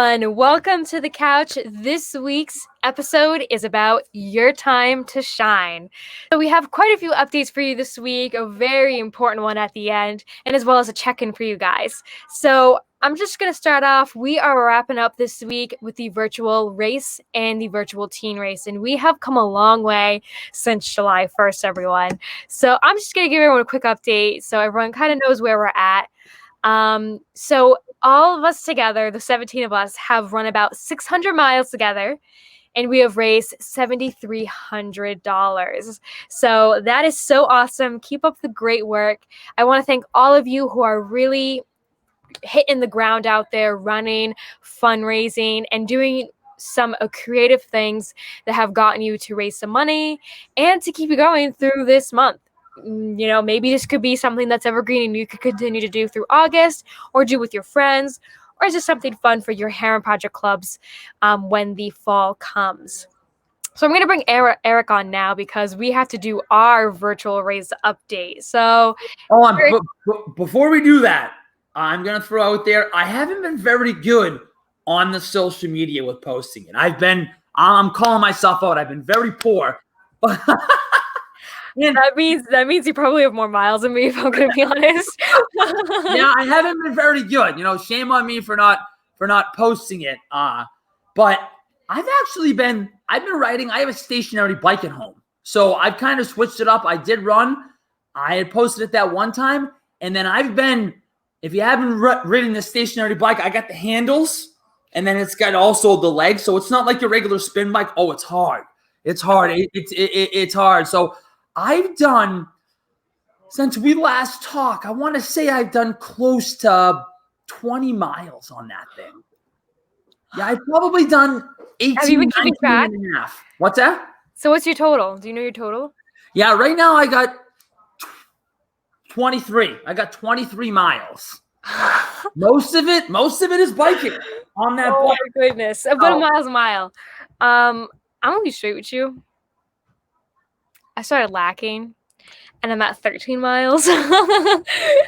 everyone. Welcome to the couch. This week's episode is about your time to shine. So we have quite a few updates for you this week, a very important one at the end, and as well as a check-in for you guys. So I'm just going to start off. We are wrapping up this week with the virtual race and the virtual teen race, and we have come a long way since July 1st, everyone. So I'm just going to give everyone a quick update so everyone kind of knows where we're at. So all of us together, the 17 of us, have run about 600 miles together, and we have raised $7,300. So that is so awesome. Keep up the great work. I want to thank all of you who are really hitting the ground out there, running, fundraising, and doing some creative things that have gotten you to raise some money and to keep you going through this month. You know, maybe this could be something that's evergreen and you could continue to do through August or do with your friends, or just something fun for your Herren Project clubs when the fall comes. So I'm going to bring Eric on now because we have to do our virtual race update. So before we do that, I'm going to throw out there, I haven't been very good on the social media with posting it. I'm calling myself out. I've been very poor. That means you probably have more miles than me, if I'm going to be honest. Yeah, I haven't been very good. You know, shame on me for not posting it. But I've been riding. I have a stationary bike at home, so I've kind of switched it up. I did run. I had posted it that one time, and then I've been. If you haven't ridden the stationary bike, I got the handles, and then it's got also the legs, so it's not like your regular spin bike. Oh, it's hard. It's hard. It's hard. So I've done, since we last talked, I want to say I've done close to 20 miles on that thing. Yeah, I've probably done 18, have you been keeping track? And a half. What's that? So what's your total? Do you know your total? Yeah, right now I got 23. I got 23 miles. Most of it is biking on that bike. Oh my goodness. About a mile's a mile. I'm going to be straight with you. I started lacking, and I'm at 13 miles.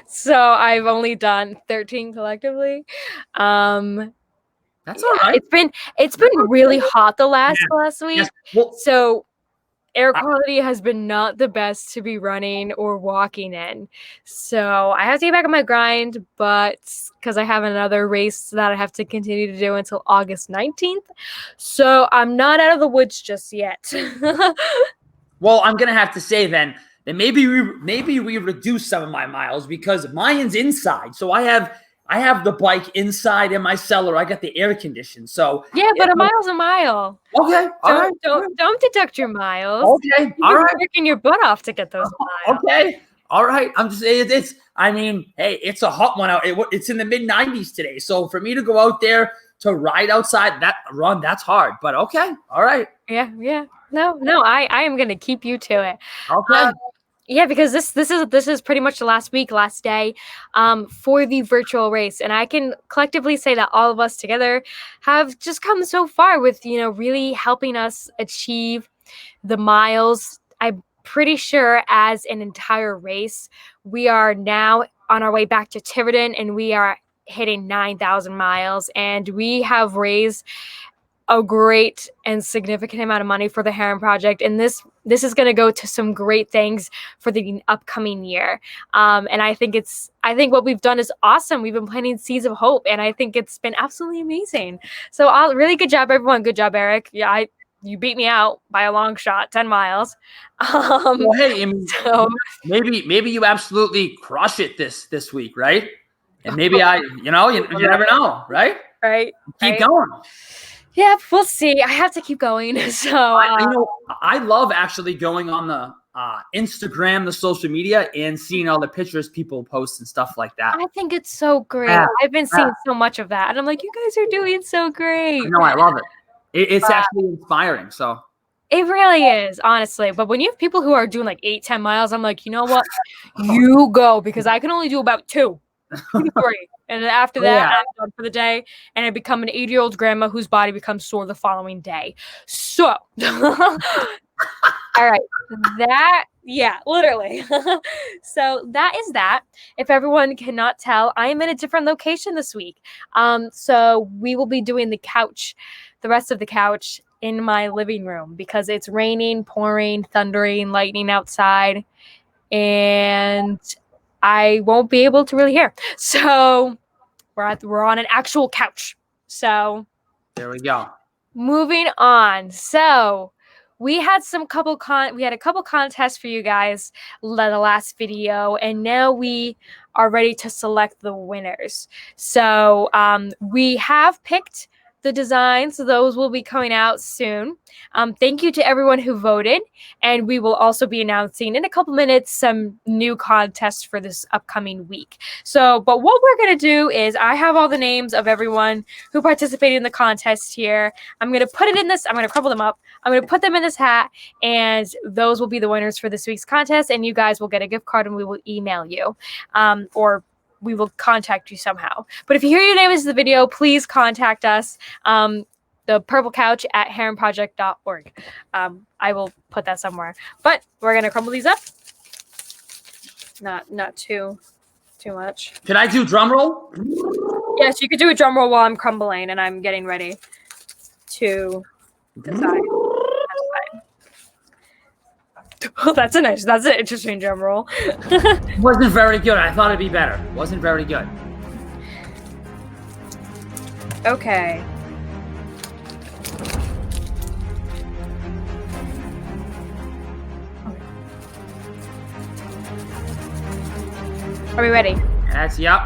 So I've only done 13 collectively. That's all right. It's been really hot the last week. Yes. Well, so air quality has been not the best to be running or walking in. So I have to get back on my grind, but because I have another race that I have to continue to do until August 19th. So I'm not out of the woods just yet. Well, I'm gonna have to say then that maybe we reduce some of my miles because mine's inside. So I have the bike inside in my cellar. I got the air conditioned. So yeah, but a mile's a mile. Okay, all right. Don't deduct your miles. Okay, all right. You're working your butt off to get those miles. Okay, all right. I'm just it's. I mean, hey, it's a hot one out. It's in the mid-90s today. So for me to go out there to ride outside that's hard. But okay, all right. Yeah. No, I am gonna keep you to it. Okay. Yeah, because this is pretty much the last day for the virtual race, and I can collectively say that all of us together have just come so far with really helping us achieve the miles. I'm pretty sure as an entire race, we are now on our way back to Tiverton, and we are hitting 9,000 miles, and we have raised a great and significant amount of money for the Herren Project, and this is going to go to some great things for the upcoming year. And I think what we've done is awesome. We've been planting seeds of hope, and I think it's been absolutely amazing. So, really good job, everyone. Good job, Eric. Yeah, you beat me out by a long shot, 10 miles. Well, hey, I mean, so maybe you absolutely crush it this week, right? And maybe you never know, right? Right. Keep going. Yeah, we'll see. I have to keep going. So I love actually going on the Instagram, the social media, and seeing all the pictures people post and stuff like that. I think it's so great. I've been seeing so much of that, and I'm like, you guys are doing so great. No, I love it. It's actually inspiring. So it really is, honestly. But when you have people who are doing like 8-10 miles, I'm like, you know what? You go, because I can only do about 2. 3. And then after that, I'm done for the day, and I become an 80-year-old grandma whose body becomes sore the following day. So All right. Literally. So that is that. If everyone cannot tell, I am in a different location this week. So we will be doing the rest of the couch in my living room because it's raining, pouring, thundering, lightning outside, and I won't be able to really hear. So we're on an actual couch. So there we go. Moving on. So we had a couple contests for you guys the last video, and now we are ready to select the winners. So we have picked the designs. Those will be coming out soon. Thank you to everyone who voted, and we will also be announcing in a couple minutes some new contests for this upcoming week. But what we're going to do is I have all the names of everyone who participated in the contest here. I'm going to put it in this. I'm going to crumple them up. I'm going to put them in this hat, and those will be the winners for this week's contest, and you guys will get a gift card, and we will email you or we will contact you somehow. But if you hear your name in the video, please contact us. The purple couch at herrenproject.org. I will put that somewhere. But we're going to crumble these up. Not too much. Can I do drum roll? Yes, you could do a drum roll while I'm crumbling and I'm getting ready to decide. Oh, that's an interesting drum roll. Wasn't very good. I thought it'd be better. Wasn't very good. Okay. Are we ready? That's yep.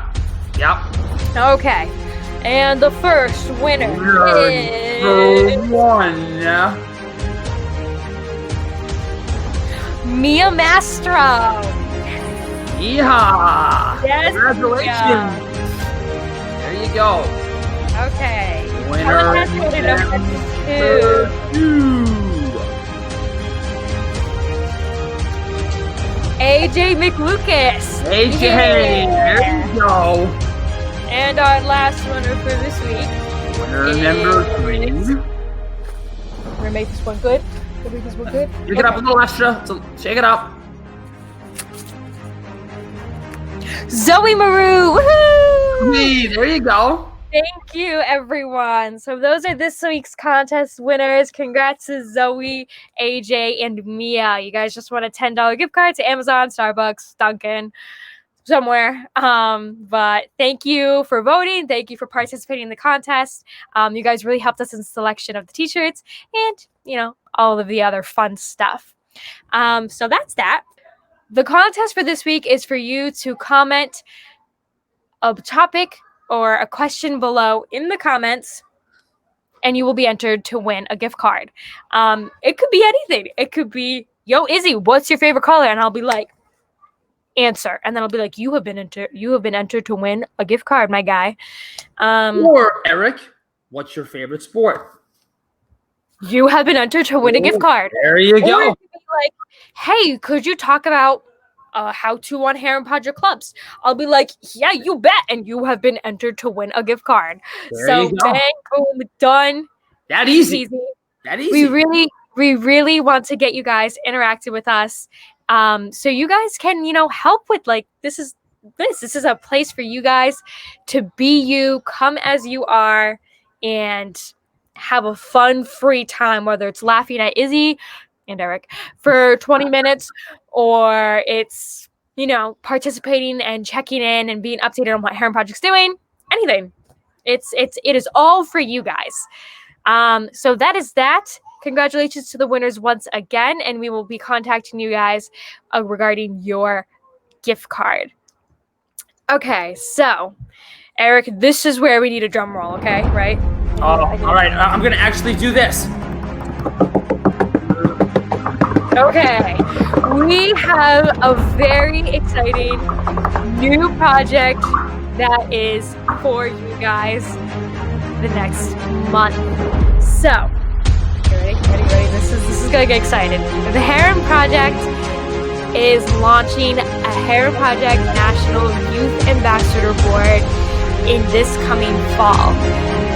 Okay. And the first winner is one. Mia Mastro. Yeehaw! Yes, Congratulations! yeah. There you go. Okay. Winner number 2. AJ Mclucas. AJ, there you go. And our last winner for this week. Winner number 3. We're gonna make this one good. Shake it up a little extra. So shake it up. Zoe Moreau. Woohoo! Hey, there you go. Thank you, everyone. So those are this week's contest winners. Congrats to Zoe, AJ, and Mia. You guys just won a $10 gift card to Amazon, Starbucks, Dunkin', somewhere. But thank you for voting. Thank you for participating in the contest. You guys really helped us in the selection of the t-shirts and, all of the other fun stuff. So that's that. The contest for this week is for you to comment a topic or a question below in the comments, and you will be entered to win a gift card. It could be anything. It could be, yo, Izzy, what's your favorite color? And I'll be like, answer. And then I'll be like, you have been entered to win a gift card, my guy. Or Eric, what's your favorite sport? You have been entered to win a gift card. There you go. Or it could be like, hey, could you talk about how to on Herren Project clubs? I'll be like, yeah, you bet. And you have been entered to win a gift card. There you go. Bang, boom, done. That easy. That easy. We really want to get you guys interacted with us. So you guys can, help with this is a place for you guys to be you, come as you are, and have a fun, free time, whether it's laughing at Izzy and Eric for 20 minutes, or it's, participating and checking in and being updated on what Herren Project's doing, anything. It is all for you guys. So that is that. Congratulations to the winners once again, and we will be contacting you guys regarding your gift card. Okay, so Eric, this is where we need a drum roll, okay? Right? Oh, all right. I'm going to actually do this. Okay. We have a very exciting new project that is for you guys the next month. So, ready? This is going to get exciting. The Herren Project is launching a Herren Project National Youth Ambassador Board in this coming fall.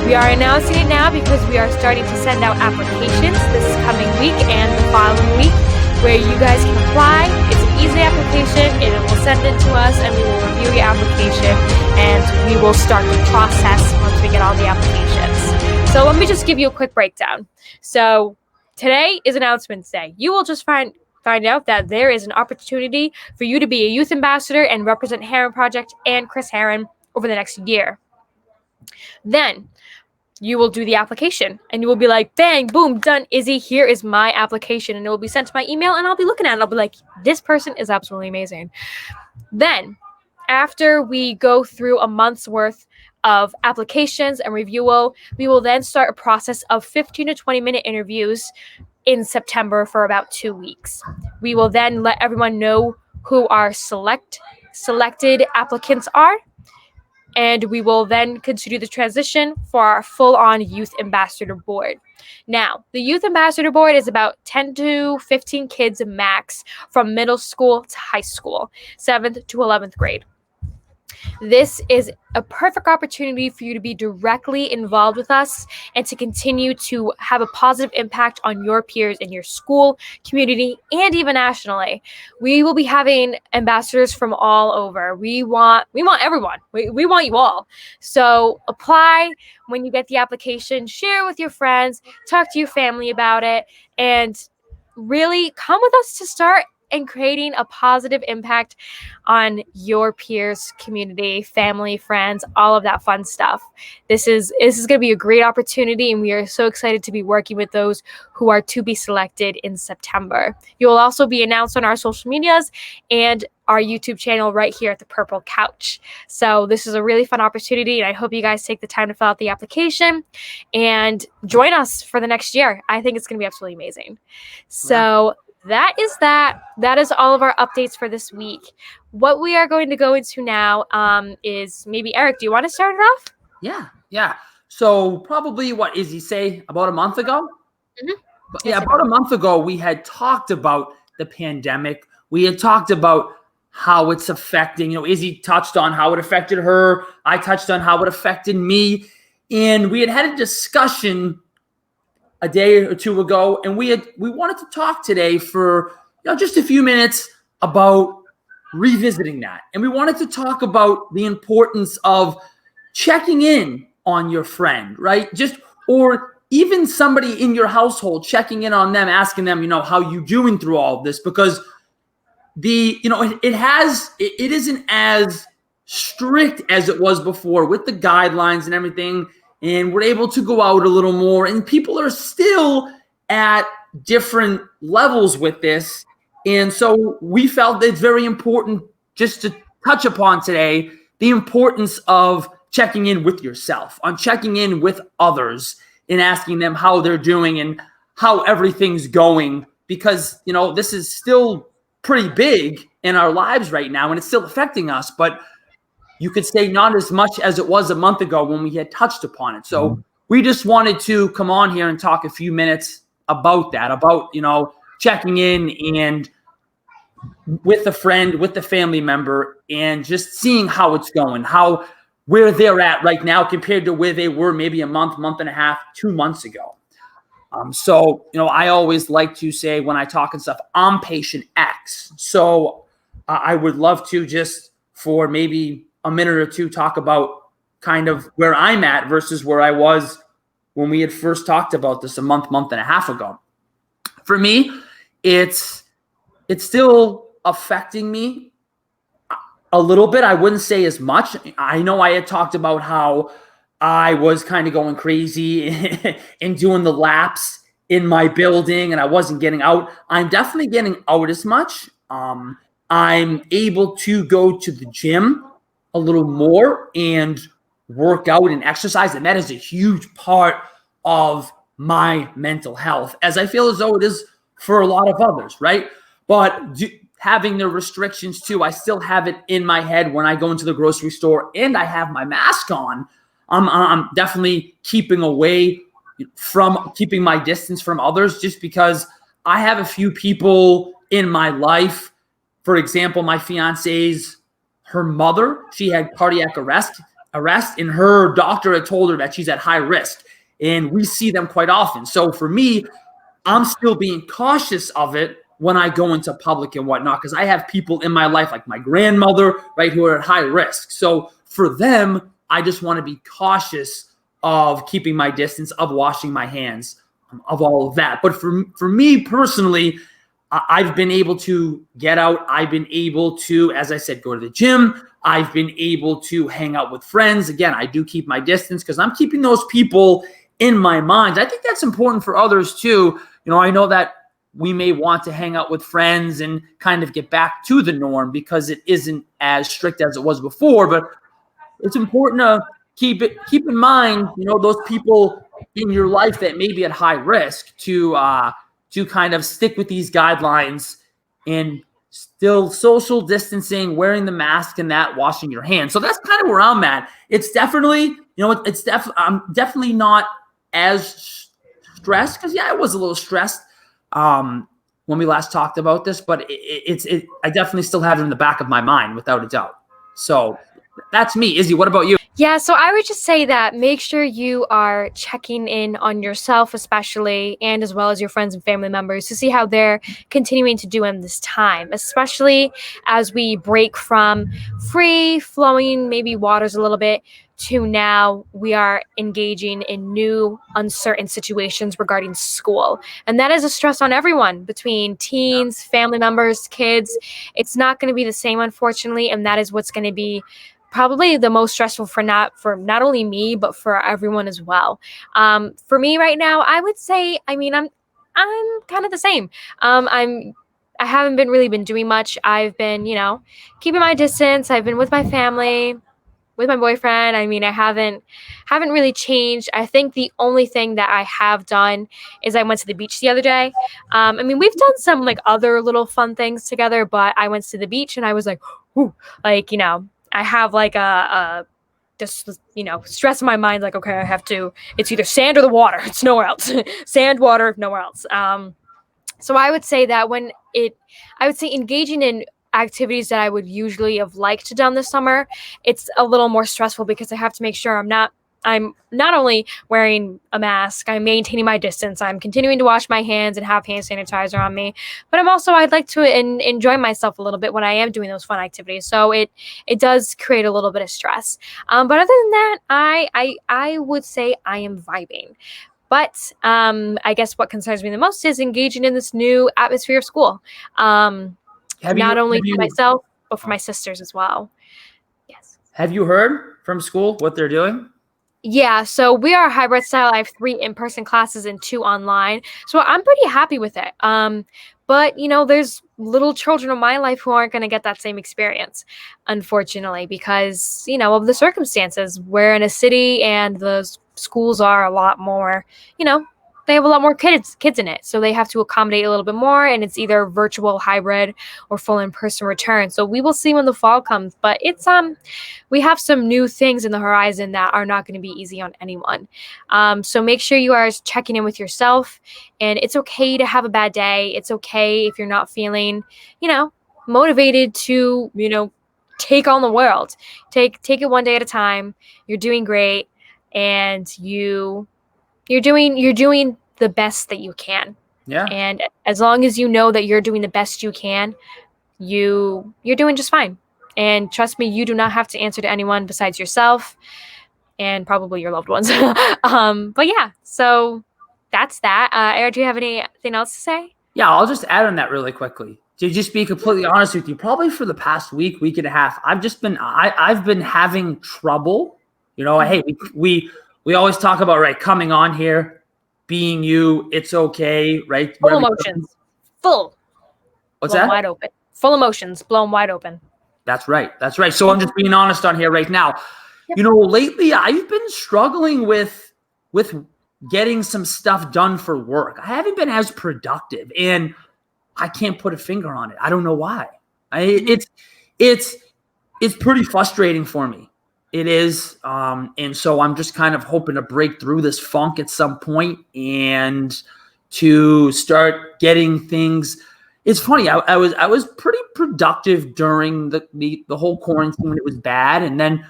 We are announcing it now because we are starting to send out applications this coming week and the following week. where you guys can apply. It's an easy application, and it will send it to us, and we will review your application, and we will start the process once we get all the applications. So let me just give you a quick breakdown. So today is Announcements Day. You will just find out that there is an opportunity for you to be a youth ambassador and represent Herren Project and Chris Herren over the next year. Then you will do the application, and you will be like, bang, boom, done, Izzy, here is my application, and it will be sent to my email, and I'll be looking at it, I'll be like, this person is absolutely amazing. Then, after we go through a month's worth of applications and review, we will then start a process of 15 to 20-minute interviews in September for about 2 weeks. We will then let everyone know who our selected applicants are, and we will then continue the transition for our full-on Youth Ambassador Board. Now, the Youth Ambassador Board is about 10 to 15 kids max from middle school to high school, 7th to 11th grade. This is a perfect opportunity for you to be directly involved with us and to continue to have a positive impact on your peers in your school, community, and even nationally. We will be having ambassadors from all over. We want everyone. We want you all. So apply when you get the application, share with your friends, talk to your family about it, and really come with us to start and creating a positive impact on your peers, community, family, friends, all of that fun stuff. This is going to be a great opportunity, and we are so excited to be working with those who are to be selected in September. You will also be announced on our social medias and our YouTube channel right here at the Purple Couch. So this is a really fun opportunity, and I hope you guys take the time to fill out the application and join us for the next year. I think it's going to be absolutely amazing. So that is all of our updates for this week. What we are going to go into now is maybe, Eric, do you want to start it off? Yeah. So probably what Izzy say about a month ago? Mm-hmm. About a month ago, we had talked about the pandemic. We had talked about how it's affecting, Izzy touched on how it affected her. I touched on how it affected me. And we had a discussion a day or two ago, and we wanted to talk today for just a few minutes about revisiting that. And we wanted to talk about the importance of checking in on your friend, right? Or even somebody in your household, checking in on them, asking them, how you doing through all of this, because it isn't as strict as it was before with the guidelines and everything. And we're able to go out a little more, and people are still at different levels with this. And so we felt that it's very important just to touch upon today the importance of checking in with yourself, on checking in with others and asking them how they're doing and how everything's going, because, this is still pretty big in our lives right now, and it's still affecting us. But you could say not as much as it was a month ago when we had touched upon it. So we just wanted to come on here and talk a few minutes about that, about, checking in and with a friend, with the family member, and just seeing how it's going, where they're at right now compared to where they were maybe a month and a half, 2 months ago. So, I always like to say when I talk and stuff, I'm patient X. So I would love to just for maybe a minute or two talk about kind of where I'm at versus where I was when we had first talked about this a month and a half ago. For me, it's still affecting me a little bit. I wouldn't say as much. I know I had talked about how I was kind of going crazy and doing the laps in my building, and I wasn't getting out. I'm definitely getting out as much. I'm able to go to the gym a little more and work out and exercise. And that is a huge part of my mental health, as I feel as though it is for a lot of others, right? But having the restrictions too, I still have it in my head when I go into the grocery store and I have my mask on. I'm definitely keeping my distance from others, just because I have a few people in my life. For example, my fiance's her mother, she had cardiac arrest, and her doctor had told her that she's at high risk. And we see them quite often. So for me, I'm still being cautious of it when I go into public and whatnot, because I have people in my life like my grandmother, right, who are at high risk. So for them, I just want to be cautious of keeping my distance, of washing my hands, of all of that. But for me personally, I've been able to get out. I've been able to, as I said, go to the gym. I've been able to hang out with friends. Again, I do keep my distance because I'm keeping those people in my mind. I think that's important for others too. I know that we may want to hang out with friends and kind of get back to the norm because it isn't as strict as it was before, but it's important to keep in mind, those people in your life that may be at high risk to kind of stick with these guidelines and still social distancing, wearing the mask and that, washing your hands. So that's kind of where I'm at. It's definitely, I'm definitely not as stressed because I was a little stressed when we last talked about this, but I definitely still have it in the back of my mind without a doubt. So that's me. Izzy, what about you? Yeah, so I would just say that make sure you are checking in on yourself, especially, and as well as your friends and family members to see how they're continuing to do in this time, especially as we break from free flowing, maybe waters a little bit, to now we are engaging in new uncertain situations regarding school. And that is a stress on everyone between teens, family members, kids. It's not going to be the same, unfortunately, and that is what's going to be probably the most stressful for not only me but for everyone as well. For me right now, I would say, I'm kind of the same. I haven't really been doing much. I've been, keeping my distance. I've been with my family, with my boyfriend. I haven't really changed. I think the only thing that I have done is I went to the beach the other day. We've done some like other little fun things together, but I went to the beach and I was like, ooh, like, I have like a just, stress in my mind. Like, okay, it's either sand or the water. It's nowhere else. Sand, water, nowhere else. So I would say that I would say engaging in activities that I would usually have liked to done this summer, it's a little more stressful because I have to make sure I'm not only wearing a mask, I'm maintaining my distance, I'm continuing to wash my hands and have hand sanitizer on me, but I'd like to enjoy myself a little bit when I am doing those fun activities. So it does create a little bit of stress. But other than that, I would say I am vibing. But I guess what concerns me the most is engaging in this new atmosphere of school. Not only for myself, but for my sisters as well. Yes. Have you heard from school what they're doing? Yeah, so we are hybrid style. I have 3 in-person classes and 2 online. So I'm pretty happy with it. But there's little children in my life who aren't going to get that same experience, unfortunately, because, of the circumstances. We're in a city and the schools are a lot more, they have a lot more kids in it. So they have to accommodate a little bit more, and it's either virtual, hybrid, or full in-person return. So we will see when the fall comes, but it's we have some new things in the horizon that are not going to be easy on anyone. So make sure you are checking in with yourself, and it's okay to have a bad day. It's okay if you're not feeling, motivated to, take on the world. Take it one day at a time. You're doing great, and you're doing the best that you can. Yeah. And as long as you know that you're doing the best you can, you're doing just fine. And trust me, you do not have to answer to anyone besides yourself and probably your loved ones. But yeah, so that's that. Eric, do you have anything else to say? Yeah, I'll just add on that really quickly. To just be completely honest with you, probably for the past week and a half, I've been having trouble. Hey, we always talk about, right, coming on here, being you, it's okay, right? Full emotions. Full. What's blown that? Wide open. Full emotions, blown wide open. That's right. So I'm just being honest on here right now. Yep. Lately I've been struggling with getting some stuff done for work. I haven't been as productive, and I can't put a finger on it. I don't know why. It's pretty frustrating for me. It is. And so I'm just kind of hoping to break through this funk at some point and to start getting things. It's funny. I was pretty productive during the whole quarantine when it was bad. And then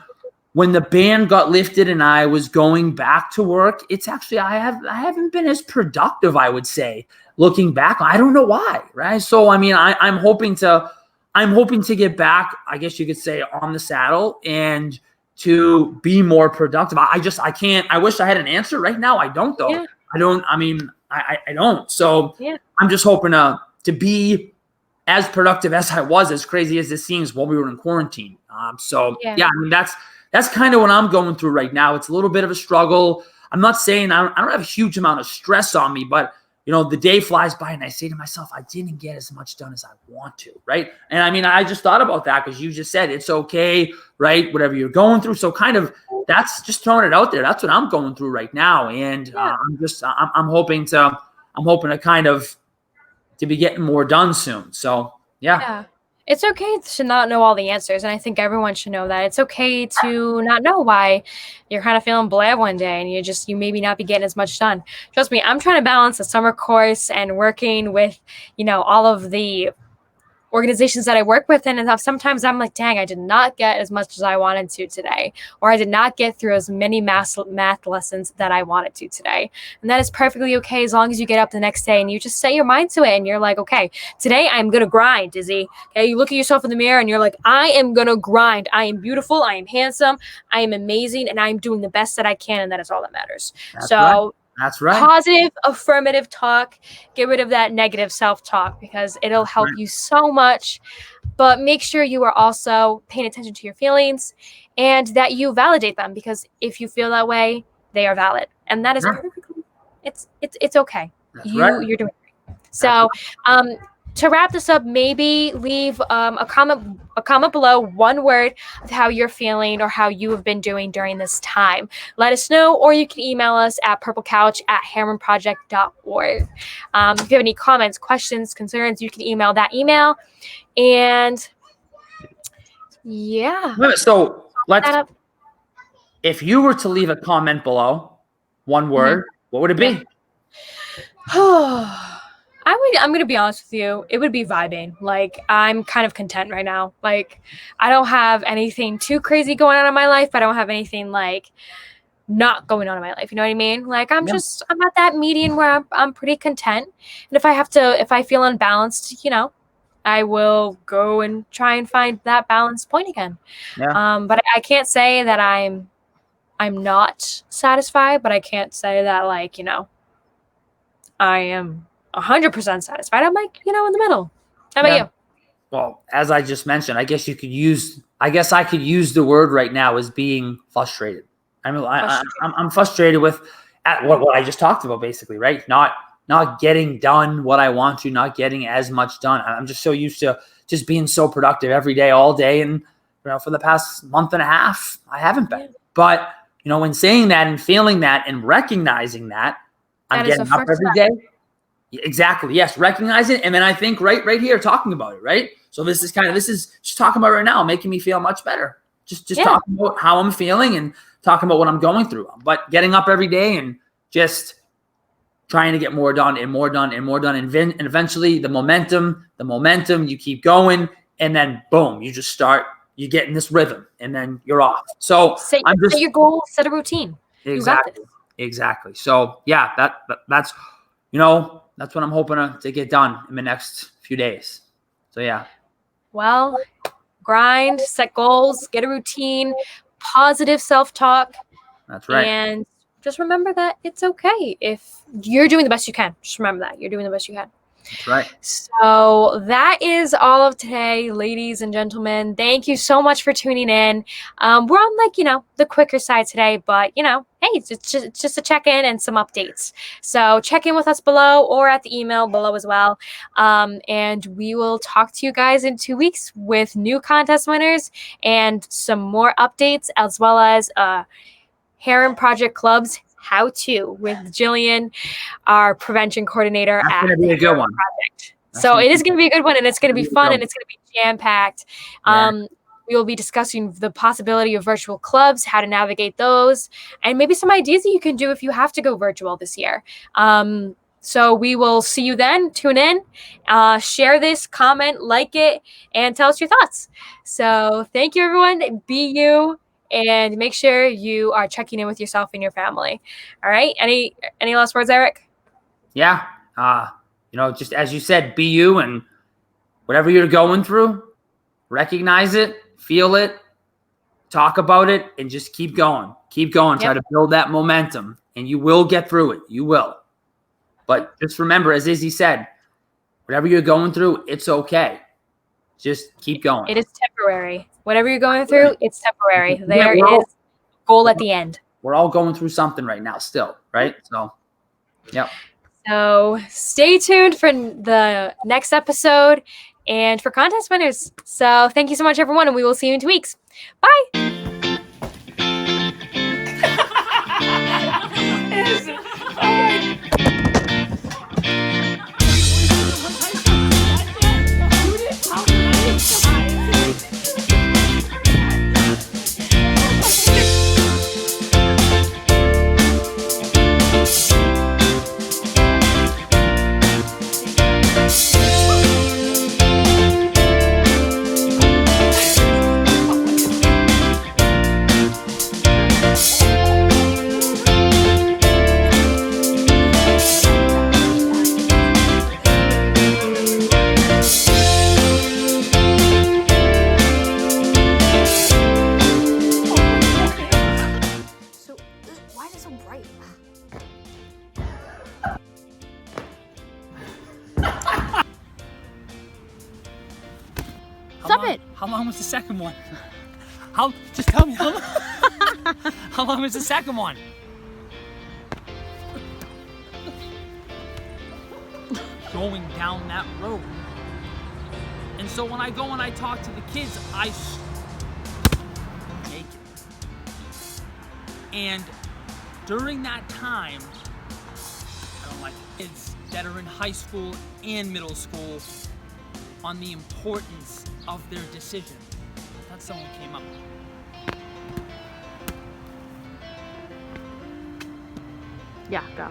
when the ban got lifted and I was going back to work, it's actually I haven't been as productive, I would say, looking back. I don't know why, right? So I mean, I'm hoping to get back, I guess you could say, on the saddle and to be more productive. I can't. I wish I had an answer right now. I don't though. Yeah. I don't. I mean, I don't. So Yeah. I'm just hoping to be as productive as I was, as crazy as it seems, while we were in quarantine. So yeah, I mean that's kind of what I'm going through right now. It's a little bit of a struggle. I'm not saying I don't have a huge amount of stress on me, but the day flies by and I say to myself, I didn't get as much done as I want to, right? And I mean, I just thought about that because you just said it's okay, right? Whatever you're going through. So kind of that's just throwing it out there. That's what I'm going through right now. And I'm hoping to kind of to be getting more done soon. So yeah. It's okay to not know all the answers, and I think everyone should know that. It's okay to not know why you're kind of feeling blah one day and you maybe not be getting as much done. Trust me, I'm trying to balance a summer course and working with, all of the organizations that I work with, and sometimes I'm like, dang, I did not get as much as I wanted to today, or I did not get through as many math lessons that I wanted to today. And that is perfectly okay as long as you get up the next day and you just set your mind to it and you're like, okay, today I'm gonna grind, Izzy. Okay, you look at yourself in the mirror and you're like, I am gonna grind. I am beautiful, I am handsome, I am amazing, and I'm doing the best that I can, and that is all that matters. That's right. Positive, affirmative talk. Get rid of that negative self-talk because it'll help you so much. But make sure you are also paying attention to your feelings and that you validate them, because if you feel that way, they are valid. And that is perfectly, it's okay. You're doing great. So, to wrap this up, maybe leave a comment below, one word of how you're feeling or how you have been doing during this time. Let us know, or you can email us at purplecouch@herrenproject.org. If you have any comments, questions, concerns, you can email that email. And yeah. So if you were to leave a comment below, one word, what would it be? I'm going to be honest with you. It would be vibing. Like, I'm kind of content right now. Like, I don't have anything too crazy going on in my life. I don't have anything like not going on in my life. You know what I mean? Like, I'm at that median where I'm pretty content. And if I feel unbalanced, I will go and try and find that balanced point again. But I can't say that I'm not satisfied, but I can't say that, like, I am 100% satisfied. I'm like, in the middle. How about you? Well, as I just mentioned, I guess I could use the word right now as being frustrated. I mean, I'm frustrated with what I just talked about, basically, right? Not getting done what I want to, not getting as much done. I'm just so used to just being so productive every day, all day. And, for the past month and a half, I haven't been. But, when saying that and feeling that and recognizing that, I'm getting up every day. Exactly. Yes. Recognize it. And then I think right here talking about it. Right. So this is just talking about it right now, making me feel much better. Just talking about how I'm feeling and talking about what I'm going through, but getting up every day and just trying to get more done and more done and more done. And eventually the momentum, you keep going, and then boom, you get in this rhythm, and then you're off. So set your goal, set a routine. Exactly. So yeah, that's that's what I'm hoping to get done in the next few days. So yeah. Well, grind, set goals, get a routine, positive self-talk. That's right. And just remember that it's okay if you're doing the best you can. Just remember that you're doing the best you can. That's right. So that is all of today, ladies and gentlemen. Thank you so much for tuning in. We're on the quicker side today, but hey, it's just a check-in and some updates. So check in with us below or at the email below as well. And we will talk to you guys in 2 weeks with new contest winners and some more updates, as well as Herren Project Club's How To with Jillian, our prevention coordinator. That's going to be a good one. Project. So it is going to be a good one, and it's going to be fun, and it's going to be jam-packed. We will be discussing the possibility of virtual clubs, how to navigate those, and maybe some ideas that you can do if you have to go virtual this year. So we will see you then. Tune in, share this, comment, like it, and tell us your thoughts. So thank you, everyone. Be you. and make sure you are checking in with yourself and your family. All right. Any last words, Eric? Yeah. Just as you said, be you, and whatever you're going through, recognize it, feel it, talk about it, and just keep going. Keep going. Try to build that momentum, and you will get through it. You will. But just remember, as Izzy said, whatever you're going through, it's okay. Just keep going. It is temporary. Whatever you're going through, it's temporary. There is goal at the end. We're all going through something right now still, right? So, yep. So stay tuned for the next episode and for contest winners. So thank you so much, everyone, and we will see you in 2 weeks. Bye. Stop it! How long was the second one? Just tell me how long. How long was the second one? Going down that road. And so when I go and I talk to the kids, naked. And during that time, I don't like kids that are in high school and middle school on the importance of their decision. I thought someone came up. Yeah, go.